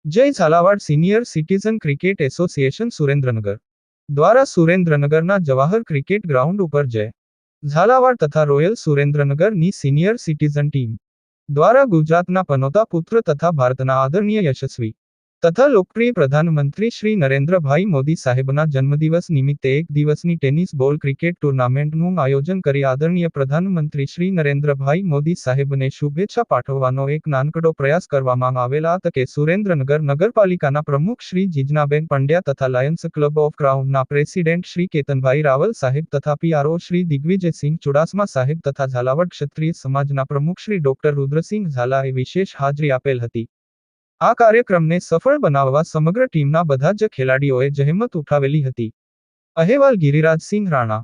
जय Jhalawar senior citizen cricket association Surendranagar द्वारा सुरेन्द्रनगरना Jawahar cricket ground पर जय झालावाड़ तथा रॉयल सुरेन्द्रनगर नी सीनियर सिटीजन टीम द्वारा गुजरातना पनोता पुत्र तथा भारतना आदरणीय यशस्वी तथा लोकप्रिय प्रधानमंत्री श्री नरेन्द्र भाई मोदी साहेबना जन्मदिवस निमित्ते एक दिवसनी टेनिस बॉल क्रिकेट टूर्नामेंटनु आयोजन करी आदरणीय प्रधानमंत्री श्री नरेन्द्र भाई मोदी साहेबने शुभेच्छा पाठववानो एक नानकड़ो प्रयास करवामां आवेला आ तके सुरेन्द्रनगर नगरपालिकाना प्रमुख श्री जिजनाबेन पंड्या तथा लायन्स क्लब ऑफ क्राउनना प्रेसिडेंट श्री केतनभाई रावल साहेब तथा पीआरओ श्री दिग्विजय सिंह चुडासमा साहेब तथा झालावाड़ क्षत्रिय समाजना प्रमुख श्री डॉक्टर रुद्रसिंह झालाए विशेष हाजरी आपेल हती। आ कार्यक्रमने सफल बनाववा समग्र टीमना बधा ज खेलाड़ीओए जहेमत उठावेली हती। अहेवाल गिरिराज सिंह राणा।